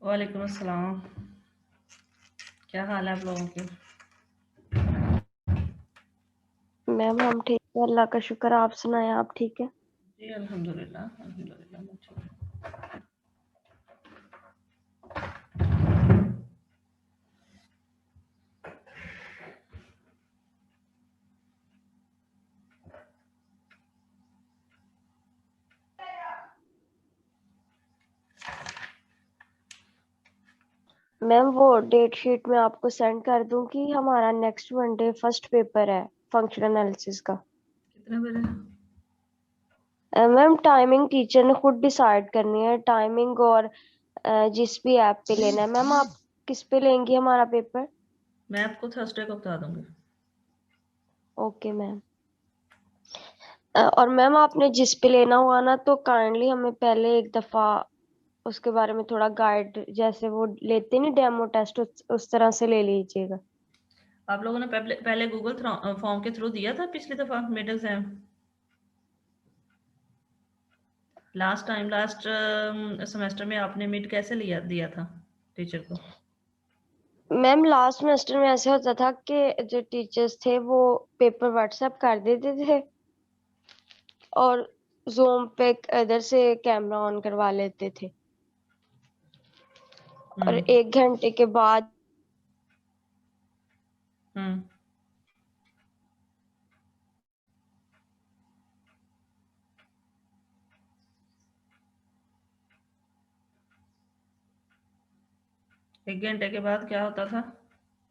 वालेकुम अस्सलाम। क्या हाल है आप लोगों के? मैम हम ठीक है, अल्लाह का शुक्र। आप सुनाएं, आप ठीक है? जी अल्हम्दुलिल्लाह अल्हम्दुलिल्लाह मैं ठीक हूँ। मैम वो डेट शीट में आपको सेंड कर दूं कि हमारा नेक्स्ट मंडे फर्स्ट पेपर है फंक्शन एनालिसिस का। कितने बजे? मैम टाइमिंग टीचर ने खुद डिसाइड करनी है, टाइमिंग और जिस भी ऐप पे लेना है। मैम आप किस पे लेंगी हमारा पेपर? मैं आपको थर्सडे को बता दूंगी। Okay ma'am. और मैम आपने जिस पे लेना हुआ ना, तो काइंडली हमें पहले एक दफा उसके बारे में थोड़ा गाइड, जैसे वो लेते नहीं डेमो टेस्ट, उस तरह से ले लीजिएगा। आप लोगों ने पहले गूगल फॉर्म के थ्रू दिया था पिछली दफ़ा मिड एग्ज़ाम? लास्ट सेमेस्टर में आपने मिड कैसे दिया था टीचर को? मैम लास्ट सेमेस्टर में ऐसे होता था कि जो टीचर्स थे वो पेपर व्हाट्सएप कर देते थे और जूम पे इधर से कैमरा ऑन करवा लेते थे, और हुँ, 1 घंटे के बाद हुँ। 1 घंटे के बाद क्या होता था?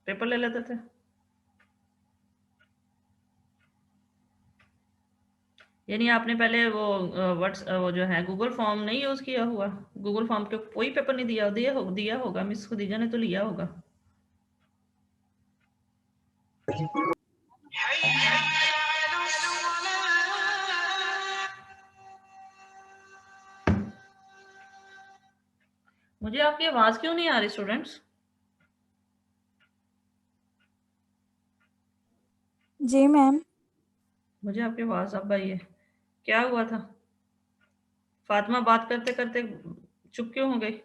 पेपर ले लेते थे? यानी आपने पहले वो वो जो है गूगल फॉर्म नहीं यूज़ किया हुआ? गूगल फॉर्म के कोई पेपर नहीं दिया होगा, मिस खदीजा ने तो लिया होगा। मुझे आपकी आवाज़ क्यों नहीं आ रही स्टूडेंट्स? जी मैम। मुझे आपकी आवाज़ अब आई है। क्या हुआ था? फ़ातिमा बात करते-करते चुप क्यों हो गई?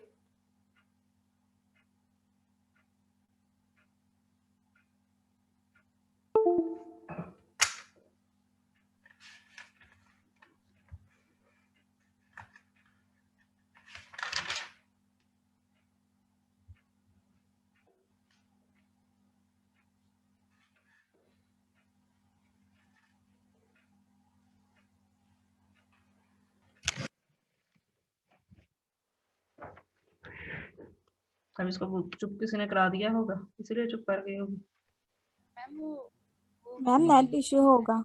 अब इसको चुप किसी ने करा दिया होगा, इसीलिए चुप कर गई होगी। मैम नेट इश्यू होगा।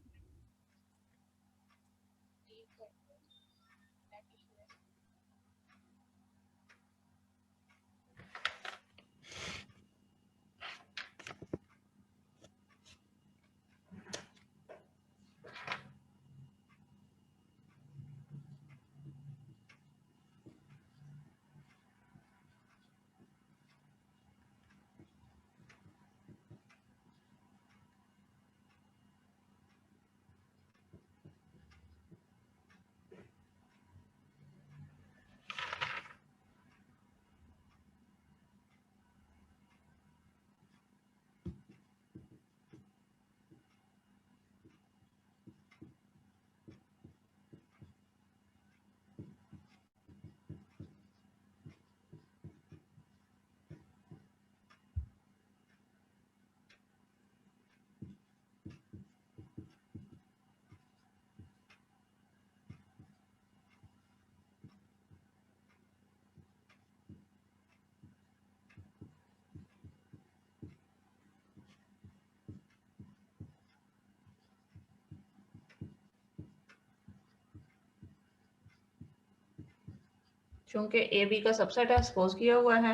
चूँकि ए बी का सबसेट है, सपोज़ किया हुआ है,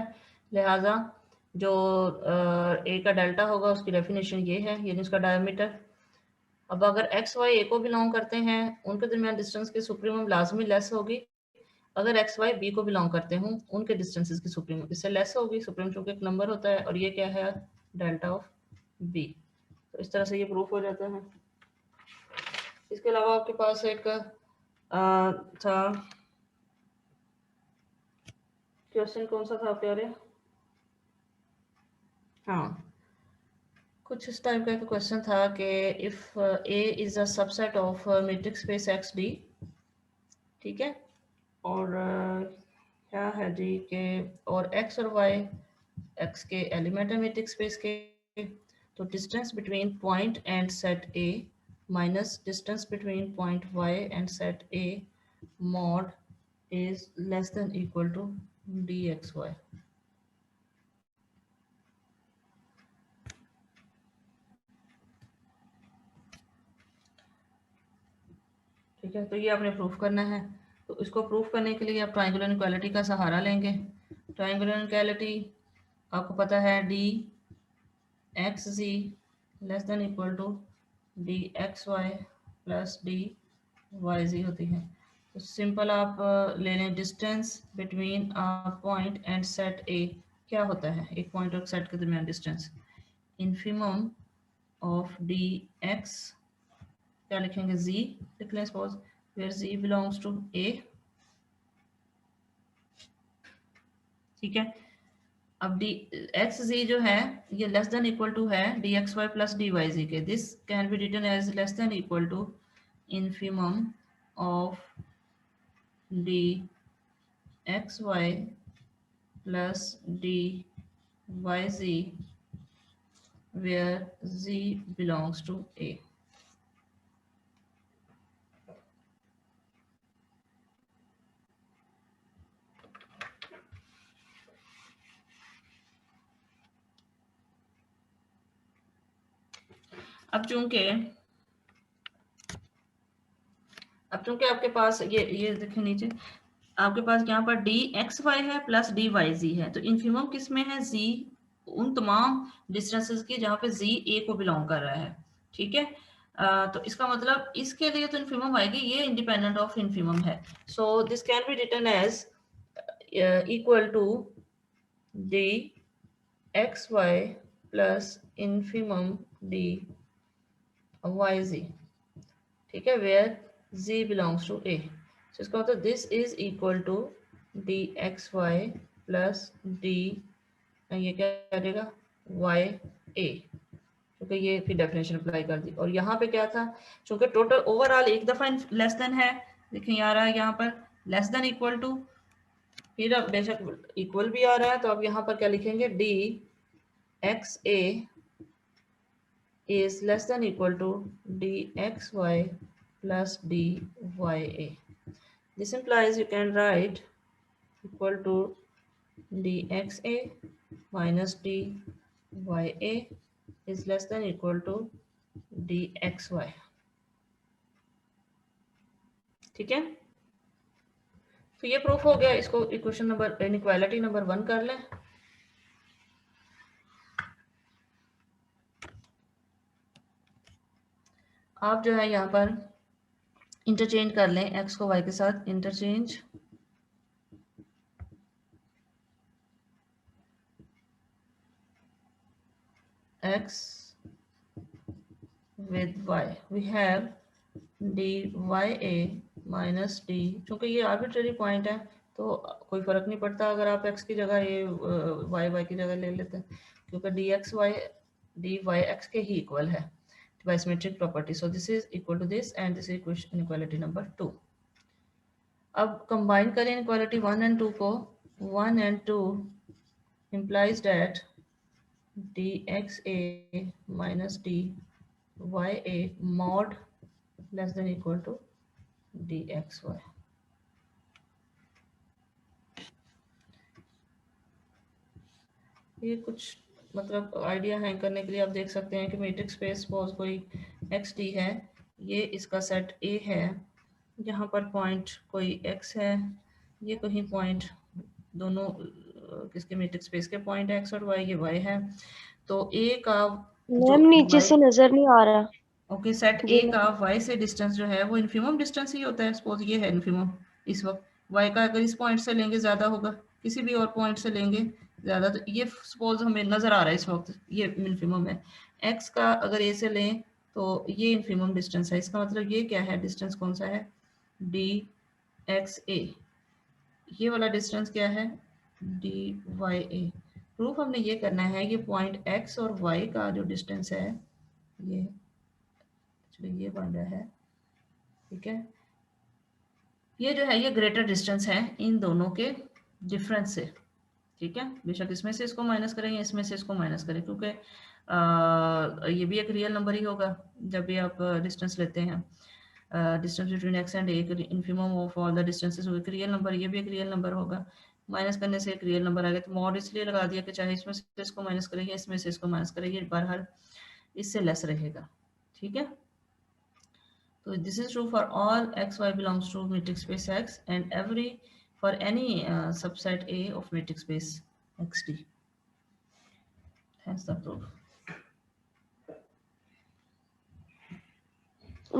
लिहाज़ा जो ए का डेल्टा होगा उसकी डेफिनेशन ये है, यानी उसका डायमीटर। अब अगर एक्स वाई ए को बिलोंग करते हैं, उनके दरमियान डिस्टेंस की सुप्रीमम लाजमी लेस होगी। अगर एक्स वाई बी को बिलोंग करते हों, उनके डिस्टेंसेस की सुप्रीमम इससे लेस होगी। सुप्रीम चूँकि एक नंबर होता है और ये क्या है? Delta of B. तो इस तरह से ये प्रूफ हो जाता है। इसके अलावा आपके पास एक था क्वेश्चन कौन सा था प्यारे? हाँ, कुछ इस टाइप का एक क्वेश्चन था कि if A is a subset of matrix space x D, ठीक है, और क्या है जी के और एक्स और वाई एक्स के एलिमेंट है मैट्रिक्स स्पेस के, तो distance between point and set A minus distance between point Y and set A mod is less than equal to dxy. ठीक है, तो ये आपने प्रूफ करना है। तो इसको प्रूफ करने के लिए आप ट्रायंगुलर इनक्वालिटी का सहारा लेंगे। ट्रायंगुलर इनक्वालिटी आपको पता है D X G less than equal to D X Y plus D Y G होती है। तो सिंपल आप ले लें distance between point and set A, क्या होता है एक पॉइंट और सेट के दरमियान distance, infimum of D X, क्या लिखेंगे z लिख लें suppose, where z belongs to a, ठीक है। अब डी एक्स जी जो है ये लेस देन इक्वल टू है D X Y plus D Y G के, this can be written as less than equal to infimum of D X Y plus D Y G where z belongs to a। अब चूंकि आपके पास ये देखें नीचे आपके पास यहाँ पर डी एक्स वाई है प्लस डी वाई जी है, तो इन्फिमम किस में है जी उन तमाम डिस्टेंसेस की जहाँ पे जी ए को बिलोंग कर रहा है, ठीक है। तो इसका मतलब इसके लिए तो इन्फिमम आएगी, ये इंडिपेंडेंट ऑफ इन्फिमम है। So this can be written as equal to D X Y plus infimum D Y G, ठीक है, where z belongs to a। तो इसका मतलब this is equal to D X Y plus D, ये क्या करेगा Y ए, क्योंकि ये फिर डेफिनेशन अप्लाई कर दी। और यहाँ पे क्या था, चूंकि टोटल ओवरऑल एक दफा लेस देन है, देखिए आ रहा है यहाँ पर लेस देन इक्वल टू, फिर अब बेशक इक्वल भी आ रहा है, तो अब यहाँ पर क्या लिखेंगे D x A is less than equal to dxy plus dya. This implies you can write equal to dxa minus dya is less than equal to dxy, ठीक है। तो ये प्रूफ हो गया, इसको इक्वेशन नंबर इनइक्वालिटी नंबर 1 कर लें। आप जो है यहाँ पर इंटरचेंज कर लें x को y के साथ, interchange x with y, we have dya minus D, चूंकि ये आर्बिट्रेरी पॉइंट है तो कोई फर्क नहीं पड़ता अगर आप x की जगह ये y की जगह ले लेते हैं, क्योंकि dxy dy x के ही इक्वल है by symmetric property. So this is equal to this and this is equation inequality number 2. अब कंबाइन करें इनक्वालिटी 1 and 2 को, 1 and 2 implies that dxa minus dya mod less than equal to dxy. ये कुछ मतलब idea hang करने के लिए आप देख सकते हैं कि मैट्रिक्स स्पेस सपोज कोई एक्स डी है, ये इसका सेट ए है, यहाँ पर पॉइंट कोई एक्स है, ये कहीं पॉइंट दोनों किसके मैट्रिक्स स्पेस के पॉइंट एक्स और वाई, ये वाई है, तो ए का मैम नीचे से नजर नहीं आ रहा। ओके, सेट ए का वाई से डिस्टेंस जो है वो इन्फिमम डिस्टेंस ही होता है। सपोज ये है इन्फिमम, इस वक्त वाई का अगर इस पॉइंट से लेंगे ज़्यादा होगा, किसी भी और पॉइंट से लेंगे ज़्यादा, तो ये सपोज हमें नज़र आ रहा है इस वक्त ये इन्फिमम है। एक्स का अगर ए से लें तो ये इन्फिमम डिस्टेंस है, इसका मतलब ये क्या है, डिस्टेंस कौन सा है, डी एक्स ए, ये वाला डिस्टेंस क्या है DYA। प्रूफ हमने ये करना है कि पॉइंट X और Y का जो डिस्टेंस है ये बन रहा है, ठीक है, ये जो है ये ग्रेटर डिस्टेंस है इन दोनों के डिफरेंस से, ठीक है। बेशक इसमें से इसको माइनस करें या इसमें से इसको माइनस करें, क्योंकि ये भी एक रियल नंबर ही होगा जब भी आप डिस्टेंस लेते हैं। Distance between x and A, infimum of all the distances, एक रियल नंबर, ये भी एक रियल नंबर होगा। माइनस करने से एक रियल नंबर आ गया, तो मॉड इसलिए लगा दिया कि चाहे इसमें से इसको माइनस करें या इसमें से इसको माइनस करें, ये बहरहाल इससे लेस रहेगा, ठीक है। So this is true for all x y belongs to metric space X and for any subset A of metric space XD. Hence the proof.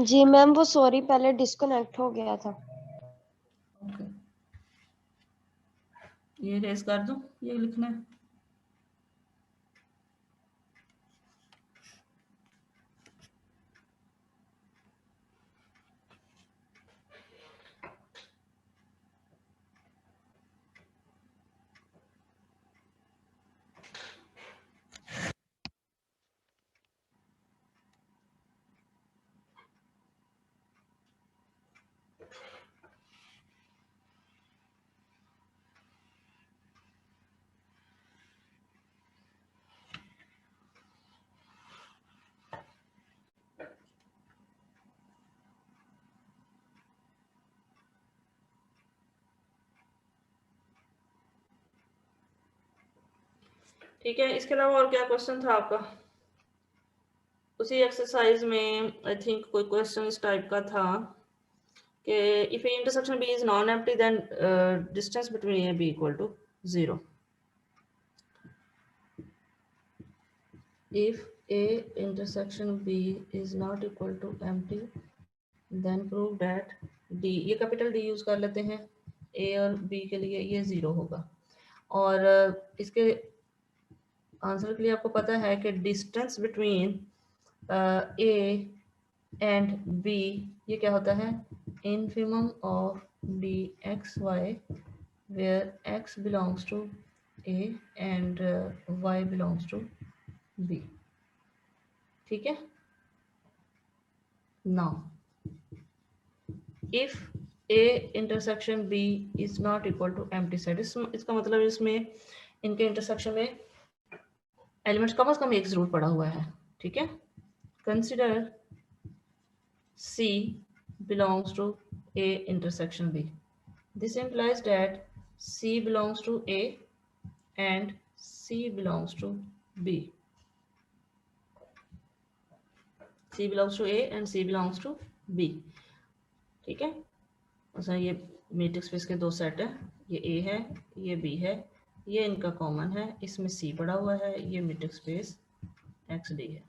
जी मैम, वो सॉरी पहले डिस्कनेक्ट हो गया था। Okay. ये रेज कर दूं, ये लिखना है। ठीक है, इसके अलावा और क्या क्वेश्चन था आपका? उसी एक्सरसाइज में आई थिंक कोई क्वेश्चन इस टाइप का था कि if A intersection B is non empty then distance between A B equal to 0। If A intersection B is not equal to empty, then prove that D, ये capital D use कर लेते हैं, A और B के लिए ये 0 होगा। और इसके आंसर के लिए आपको पता है कि distance between A and B ये क्या होता है, infimum of DXY where X belongs to A and Y belongs to B, ठीक है। Now if A intersection B is not equal to empty set, इसका मतलब इसमें इनके इंटरसेक्शन में एलिमेंट्स कम से कम एक जरूर पड़ा हुआ है, ठीक है। Consider C belongs to A intersection B. This implies that C belongs to A and C belongs to B. C belongs to A and C belongs to B, ठीक है। अच्छा, ये मैट्रिक्स स्पेस के दो सेट है, ये A है, ये B है, ये इनका कॉमन है, इसमें C पड़ा हुआ है, ये मैट्रिक्स स्पेस XD है,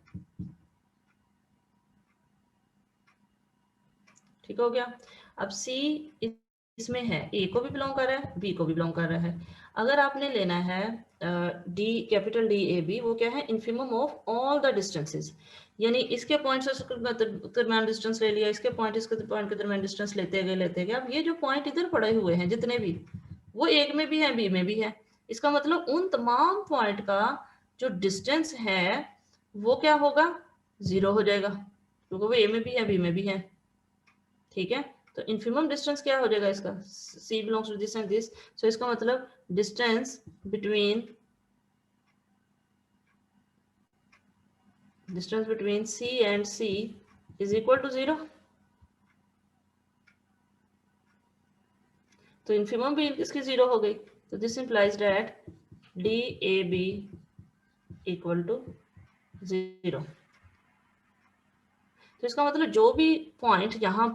ठीक हो गया। अब C इसमें है, A को भी बिलोंग कर रहा है, B को भी बिलोंग कर रहा है। अगर आपने लेना है D, capital D A B, वो क्या है, infimum of all the distances, यानी इसके पॉइंट से दरमियान डिस्टेंस ले लिया, इसके पॉइंट के दरमियान डिस्टेंस लेते गए। अब ये जो पॉइंट इधर पड़े हुए हैं जितने भी, वो एक में भी है, बी में भी है। इसका मतलब उन तमाम पॉइंट का जो डिस्टेंस है वो क्या होगा, 0 हो जाएगा, क्योंकि वो ए में भी है, बी में भी है, ठीक है। तो इन्फिमम डिस्टेंस क्या हो जाएगा इसका, C belongs to this and this, so इसका मतलब distance between C and C is equal to 0। तो इन्फिमम भी इसकी 0 हो गई, तो this implies that DAB equal to 0। तो इसका मतलब जो भी पॉइंट यहाँ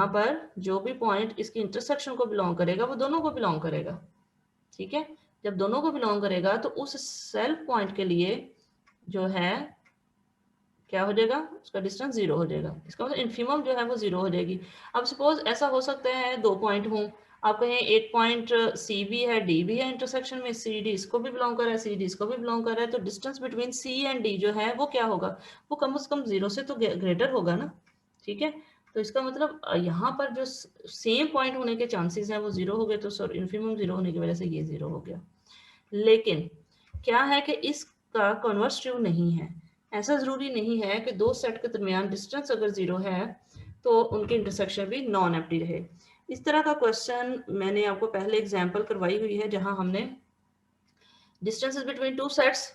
पर जो भी पॉइंट इसकी इंटरसेक्शन को बिलोंग करेगा वो दोनों को बिलोंग करेगा, ठीक है। जब दोनों को बिलोंग करेगा तो उस सेल्फ पॉइंट के लिए जो है क्या हो जाएगा, उसका डिस्टेंस 0 हो जाएगा। इसका मतलब इन्फिमम जो है वो 0 हो जाएगी। अब सपोज ऐसा हो सकता है दो पॉइंट हों, आप कहें एक पॉइंट C भी है, D भी है इंटरसेक्शन में, CD इसको भी बिलोंग कर रहा है, CD इसको भी बिलोंग कर रहा है, तो distance between C and D जो है वो क्या होगा, वो कम से कम 0 से तो ग्रेटर होगा ना, ठीक है। तो इसका मतलब यहाँ पर जो सेम पॉइंट होने के चांसेस हैं वो 0 हो गए, तो इन्फिमम 0 होने की वजह से ये 0 हो गया। लेकिन क्या है कि इसका कन्वर्स ट्रू नहीं है। ऐसा जरूरी नहीं है कि दो सेट के दरमियान डिस्टेंस अगर 0 है तो उनकी इंटरसेक्शन भी नॉन एम्प्टी रहे। इस तरह का क्वेश्चन मैंने आपको पहले एग्जांपल करवाई हुई है, जहां हमने डिस्टेंसेस बिटवीन टू सेट्स,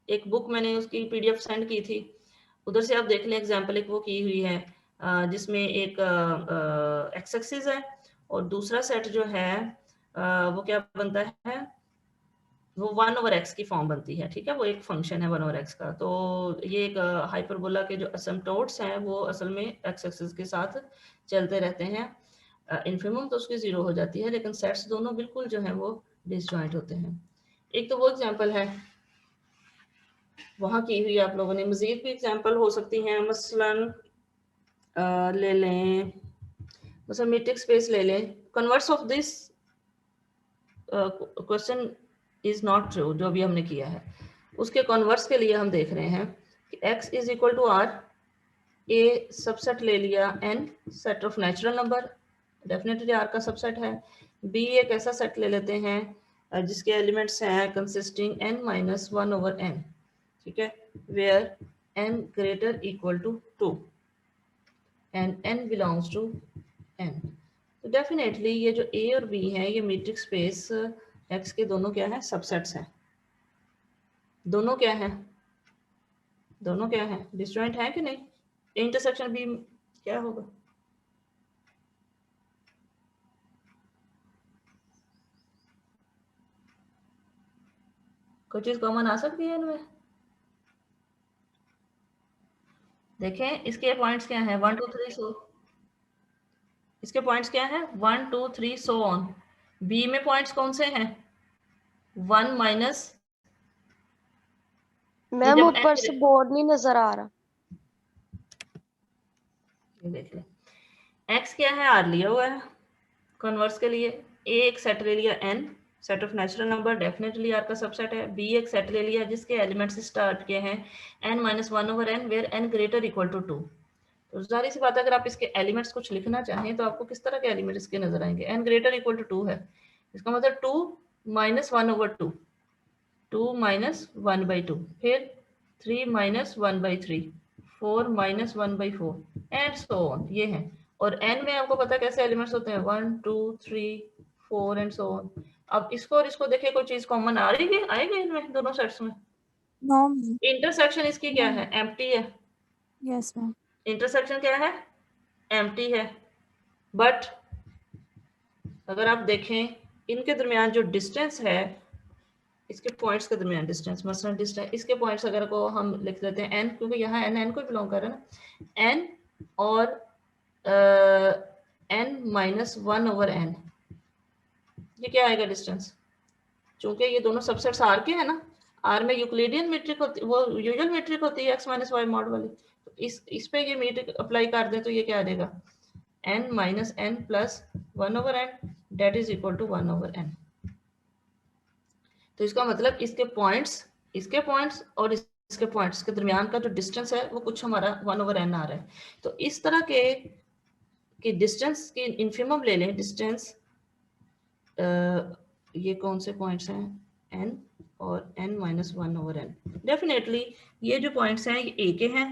एक बुक मैंने उसकी पीडीएफ सेंड की थी, उधर से आप देख लें एग्जांपल एक वो की हुई है जिसमें एक एक्स एक्सिस है और दूसरा सेट जो है वो क्या बनता है, वो 1/x की फॉर्म बनती है। ठीक है, वो एक फंक्शन है 1/x का। तो ये एक हाइपरबोला के जो असमटोट्स हैं वो असल में एक्स एक्सिस के साथ चलते रहते हैं। इन्फिमम तो उसकी 0 हो जाती है, लेकिन सेट्स दोनों बिल्कुल जो है वो डिसजॉइंट होते हैं। एक तो वो एग्जांपल है वहाँ की हुई, आप लोगों ने मजीद भी एग्जांपल हो सकती हैं। मसलन ले लें, मतलब मीट्रिक स्पेस ले लें। Converse of this question is not true, जो भी हमने किया है उसके कन्वर्स के लिए हम देख रहे हैं कि x is equal to R, A subset ले लिया n set of natural number, definitely r का सबसेट है। b एक ऐसा सेट ले लेते हैं जिसके एलिमेंट्स हैं कंसिस्टिंग n माइनस 1/n, ठीक है, where n greater equal to 2 and n belongs to n। तो डेफिनेटली ये जो a और b है ये मीट्रिक स्पेस x के दोनों क्या है, सबसेट्स हैं। दोनों क्या है, दोनों क्या है, डिसजॉइंट है कि नहीं? इंटरसेक्शन भी क्या होगा, कोई चीज कॉमन आ सकती है इनमें? देखें इसके पॉइंट्स क्या हैं, 1 2 3 सो, इसके पॉइंट्स क्या हैं, 1 2 3 सो ऑन। बी में पॉइंट्स कौन से हैं, 1 माइनस, मैम जब ऊपर से बोर्ड नहीं नजर आ रहा। देख लें, एक्स क्या है, आर लिया हुआ है कन्वर्स के लिए, ए एक सेट ले लिया n set of natural number, definitely R का सबसेट है। बी एक सेट ले लिया जिसके एलिमेंट्स स्टार्ट किए हैं n minus 1/n where n greater equal to 2। तो जाहिर सी बात है अगर आप इसके एलिमेंट्स कुछ लिखना चाहें तो आपको किस तरह के एलिमेंट इसके नजर आएंगे, n ग्रेटर इक्वल टू 2 है, इसका मतलब 2 माइनस 1/2, 2 माइनस 1/2, फिर 3 minus 1/3, 4 minus 1/4 and so on, ये है। और n में आपको पता है कैसे एलिमेंट्स होते हैं, 1 2 3 4 एंड सो ऑन। अब इसको और इसको देखिए, कोई चीज कॉमन आ रही है, आएगी इनमें दोनों सेट्स में? नो। इंटरसेक्शन इसकी क्या है, एम्प्टी है। Yes ma'am. इंटरसेक्शन क्या है, एम्प्टी है। बट अगर आप देखें इनके दरमियान जो डिस्टेंस है, इसके पॉइंट्स के दरमियान डिस्टेंस, मसलन डिस्टेंस इसके पॉइंट्स अगर को हम लिख देते हैं n, क्योंकि यहाँ n को बिलोंग कर रहा है ना, n और n माइनस 1/n, ये क्या आएगा डिस्टेंस, चूंकि ये दोनों सबसेट्स आर के हैं ना, आर में यूक्लिडियन मीट्रिक होती, वो यूजुअल मीट्रिक होती है x माइनस वाई मॉड वाली, तो इस पे ये मीट्रिक अप्लाई कर दें तो ये क्या आ जाएगा, n minus n plus 1/n that is equal to 1/n। तो इसका मतलब इसके पॉइंट्स और इसके पॉइंट्स के दरमियान का जो डिस्टेंस है वो कुछ हमारा 1/n आ रहा है। तो इस तरह के डिस्टेंस की इन्फिमम ले लें, डिस्टेंस ये कौन से पॉइंट्स हैं, n और n माइनस 1/n। डेफिनेटली ये जो पॉइंट्स हैं ये a के हैं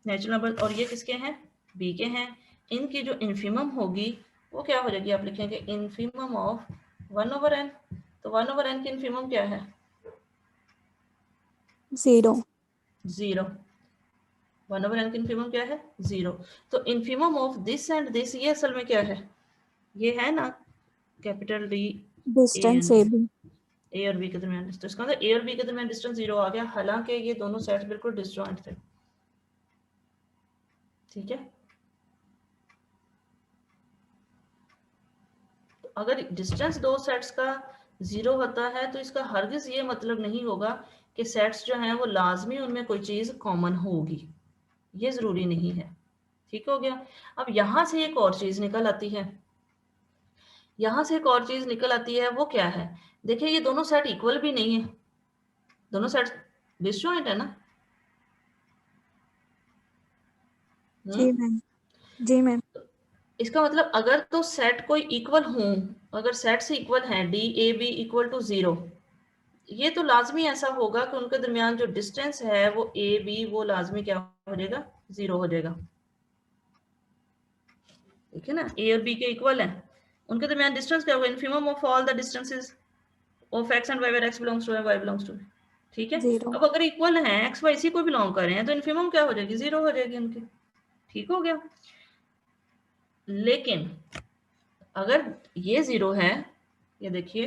नेचुरल नंबर, और ये किसके हैं, b के हैं। इनकी जो इन्फिमम होगी वो क्या हो जाएगी, आप लिखेंगे इन्फिमम ऑफ 1/n। तो 1/n की इन्फिमम क्या है, 0। 0। 1/n की इन्फिमम क्या है, 0। तो infimum of this and this, ये असल में क्या है, ये है ना capital D distance A B. A और बी के दरमियान डिस्टेंस, इसका मतलब ए और बी के दरमियान डिस्टेंस 0 आ गया, हालांकि ये दोनों सेट्स बिल्कुल डिसजॉइंट थे। ठीक है, तो अगर डिस्टेंस दो सेट्स का 0 होता है तो इसका हरगिज ये मतलब नहीं होगा कि सेट्स जो हैं वो लाजमी उनमें कोई चीज कॉमन होगी, ये जरूरी नहीं है। ठीक हो गया। अब यहां से एक और चीज निकल आती है, यहां से एक और चीज निकल आती है, वो क्या है, देखिए ये दोनों सेट इक्वल भी नहीं है, दोनों सेट डिसजॉइंट है ना। जी मैम। जी मैम। इसका मतलब अगर तो सेट कोई इक्वल हों, अगर सेट से इक्वल है D A B equal to 0, ये तो लाजमी ऐसा होगा कि उनके दरमियान जो डिस्टेंस है वो ए बी वो लाजमी क्या हो जाएगा, 0 हो जाएगा। ठीक है ना, ए और बी के इक्वल है, उनके दरमियान डिस्टेंस क्या होगा, infimum of all the distances of X and Y where X belongs to and Y belongs to. ठीक है, 0. अब अगर इक्वल है एक्स वाई इसी को बिलोंग कर रहे हैं तो इनफिमम क्या हो जाएगी, 0 हो जाएगी उनकी। ठीक हो गया। लेकिन अगर ये 0 है, ये देखिए,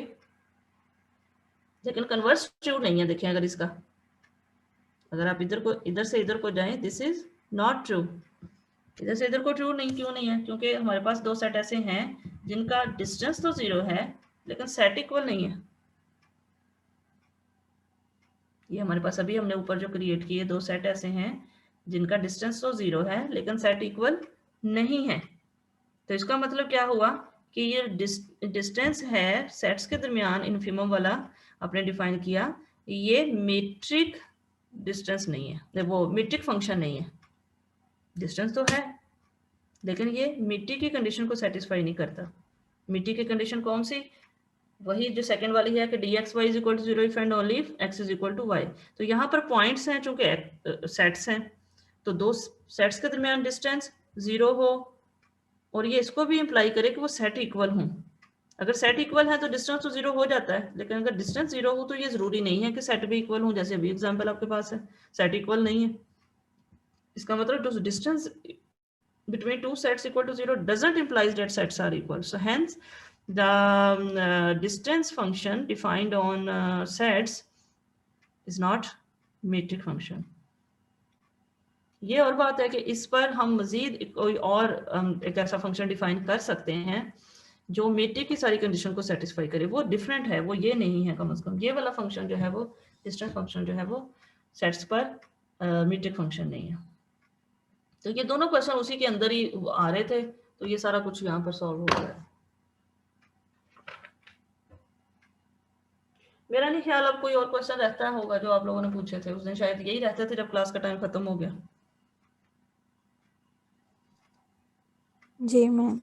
लेकिन कन्वर्स ट्रू नहीं है। देखिए अगर इसका, अगर आप इधर से इधर को जाएं, दिस इज नॉट ट्रू। इधर से इधर को ट्रू नहीं, क्यों नहीं है, क्योंकि हमारे पास दो सेट ऐसे हैं जिनका डिस्टेंस तो 0 है लेकिन सेट इक्वल नहीं है। ये हमारे पास अभी हमने ऊपर जो क्रिएट किए दो सेट ऐसे हैं जिनका डिस्टेंस तो 0 है लेकिन सेट इक्वल नहीं है। तो इसका मतलब क्या हुआ कि ये डिस्टेंस है सेट्स के दरमियान, इनफिमम वाला आपने डिफाइन किया, ये मीट्रिक डिस्टेंस नहीं है, वो मीट्रिक फंक्शन नहीं है। डिस्टेंस तो है लेकिन ये मीट्रिक की कंडीशन को सेटिस्फाई नहीं करता। मीट्रिक की कंडीशन कौन सी, वही जो सेकंड वाली है कि D X Y is equal to 0 if and only if X is equal to Y. तो यहाँ पर पॉइंट्स हैं, चूंकि सेट्स हैं तो दो सेट्स के दरमियान डिस्टेंस 0 हो और ये इसको भी इंप्लाई करे कि वो सेट इक्वल हों। अगर सेट इक्वल है तो डिस्टेंस तो 0 हो जाता है, लेकिन अगर डिस्टेंस 0 हो तो ये जरूरी नहीं है कि सेट भी इक्वल हो। जैसे अभी एग्जांपल आपके पास है, सेट इक्वल नहीं है, इसका मतलब distance between two sets equal to 0 doesn't imply that sets are equal. So hence the distance function defined on sets is not metric function. ये और बात है कि इस पर हम मजीद कोई और एक ऐसा फंक्शन डिफाइन कर सकते हैं जो मीट्रिक की सारी कंडीशन को सेटिस्फाई करे। वो डिफरेंट है, वो ये नहीं है। कम से कम ये वाला फंक्शन जो है वो डिस्टेंस फंक्शन जो है वो सेट्स पर मीट्रिक फंक्शन नहीं है। तो ये दोनों क्वेश्चन उसी के अंदर ही आ रहे थे, तो ये सारा कुछ यहाँ पर सॉल्व हो गया। मेरा नहीं ख्याल अब कोई और क्वेश्चन रहता होगा जो आप लोगों ने पूछे थे उस दिन, शायद यही रहते थे जब क्लास का टाइम खत्म हो गया। जी मैम.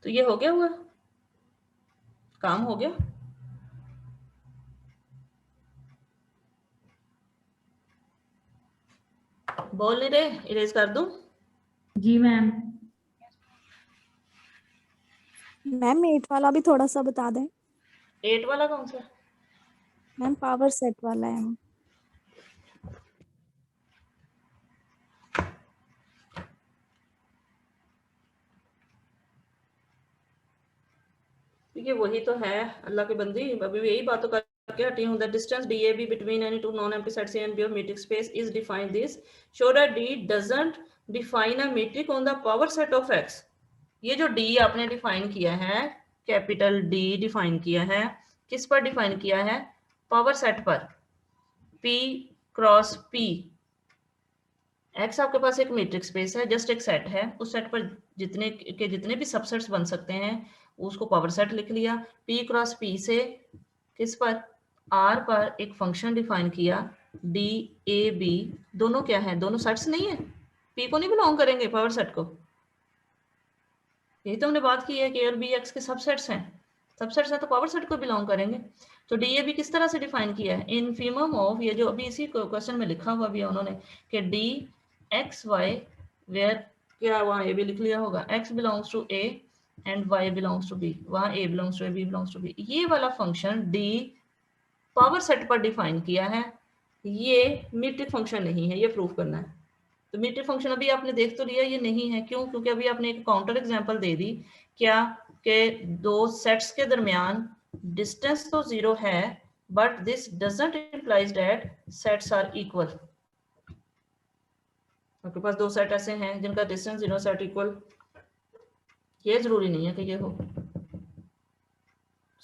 तो ये हो गया, हुआ काम हो गया। बोल नहीं रहे, इरेज कर दूं? जी मैम। मैम 8 वाला भी थोड़ा सा बता दें. 8 वाला कौन सा? मैम पावर सेट वाला है. ये वही तो है अल्लाह के बंदी, अभी भी यही बातों करके हटी हूँ। The distance DAB between any two non-empty sets A and B of metric space is defined this. Show that D doesn't define a metric on the power set of X. ये जो D आपने define किया है, capital D define किया है, किस पर define किया है? पावर सेट पर, P क्रॉस P। X आपके पास एक मीट्रिक स्पेस है, जस्ट एक सेट है, उस सेट पर जितने भी सबसेट्स बन सकते हैं उसको पावर सेट लिख लिया। P क्रॉस P से किस पर, R पर एक फंक्शन डिफाइन किया D A B। दोनों क्या है, दोनों सेट्स नहीं है, P को नहीं बिलोंग करेंगे पावर सेट को। यही तो हमने बात की है कि A और B X के सबसेट्स हैं, सबसेट्स हैं तो पावर सेट को बिलोंग करेंगे। तो DAB किस तरह से डिफाइन किया है, इनफिमम ऑफ, ये जो अभी इसी क्वेश्चन में लिखा हुआ भी है उन्होंने कि DXY वेयर, क्या वहाँ A भी लिख लिया होगा, X belongs to A and Y belongs to B, वहाँ A belongs to A, B belongs to B। ये वाला फंक्शन D पावर सेट पर डिफाइन किया है, ये मीट्रिक फंक्शन नहीं है, ये प्रूफ करना है। तो मीट्रिक फंक्शन अभी आपने देख तो लिया ये नहीं है, क्यों? क्योंकि अभी आपने एक काउंटर एग्जांपल दे दी, क्या कि दो सेट्स के दरमियान डिस्टेंस तो 0 है but this doesn't implies that sets are equal. आपके पास दो सेट ऐसे हैं जिनका डिस्टेंस 0 सेट इक्वल, ये जरूरी नहीं है कि ये हो।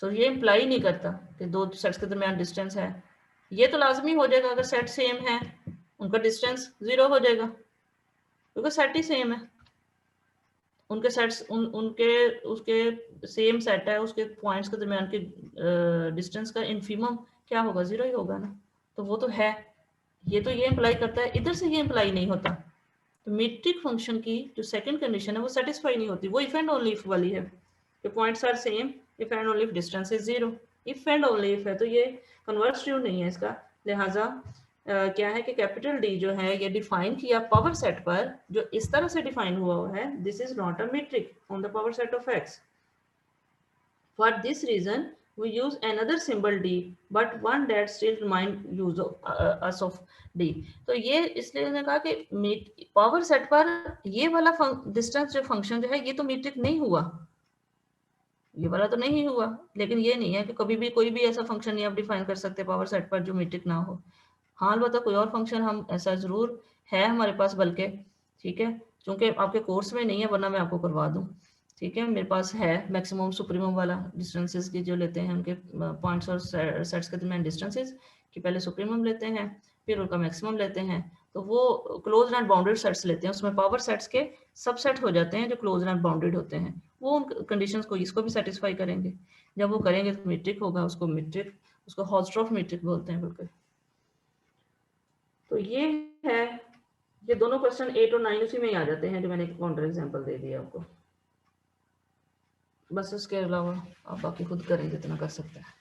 सो ये इंप्लाई नहीं करता कि दो सेट्स के दरमियान डिस्टेंस है। ये तो लाजमी हो जाएगा अगर सेट सेम है, उनका डिस्टेंस 0 हो जाएगा क्योंकि सेट ही सेम है। उनके सेट्स उनके उसके सेम सेट है, उसके पॉइंट्स के दरमियान के डिस्टेंस का इन्फीमम क्या होगा, 0 ही होगा ना, तो वो तो है। ये तो ये इम्प्लाई करता है, इधर से ये इम्प्लाई नहीं होता। तो मीट्रिक फंक्शन की जो सेकंड कंडीशन है वो सेटिस्फाई नहीं होती, वो इफ एंड ओनली इफ वाली है कि points are same if and only if distance is 0। If and only if है तो ये कन्वर्स ट्रू नहीं है इसका। लिहाजा क्या है कि कैपिटल डी जो है ये डिफाइन किया पावर सेट पर, जो इस तरह से डिफाइन हुआ है, this is not a metric on the power set of x. For this reason, we use another symbol d, but one that still remind use of, us of d. तो ये इसलिए मैंने कहा कि पावर सेट पर ये वाला distance जो फंक्शन जो है ये तो मीट्रिक नहीं हुआ, ये वाला तो नहीं हुआ। लेकिन ये नहीं है कि कभी भी कोई भी ऐसा फंक्शन नहीं आप डिफाइन कर सकते पावर सेट पर जो मीट्रिक ना हो। हाँ अलबत्ता कोई और फंक्शन हम ऐसा जरूर है हमारे पास, बल्कि ठीक है, क्योंकि आपके कोर्स में नहीं है वरना मैं आपको करवा दूं। ठीक है, मेरे पास है मैक्सिमम सुप्रीमम वाला डिस्टेंसेस की जो लेते हैं उनके पॉइंट्स और सेट्स के दरमियान डिस्टेंसेस कि पहले सुप्रीमम लेते हैं फिर उनका मैक्सिमम लेते हैं, तो वो क्लोज एंड बाउंडेड सेट्स लेते हैं, उसमें पावर सेट्स के सबसेट हो जाते हैं जो क्लोज एंड बाउंडेड होते हैं, वो उन कंडीशंस को इसको भी सेटिस्फाई करेंगे। जब वो करेंगे तो मीट्रिक होगा, उसको हॉल्स्ट्रॉफ मीट्रिक बोलते हैं बिल्कुल। तो ये है, ये दोनों क्वेश्चन 8 और 9 उसी में ही आ जाते हैं जो मैंने काउंटर एग्जांपल दे दिया आपको। बस उसके अलावा आप बाकी खुद करें जितना कर सकते हैं।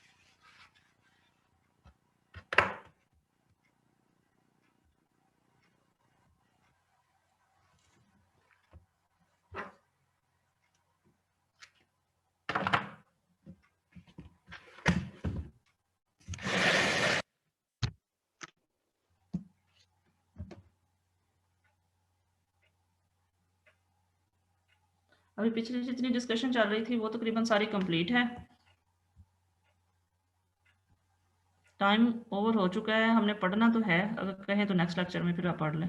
अभी पिछली जितनी डिस्कशन चल रही थी वो तकरीबन सारी कंप्लीट है। टाइम ओवर हो चुका है, हमने पढ़ना तो है, अगर कहें तो नेक्स्ट लेक्चर में फिर आप पढ़ लें।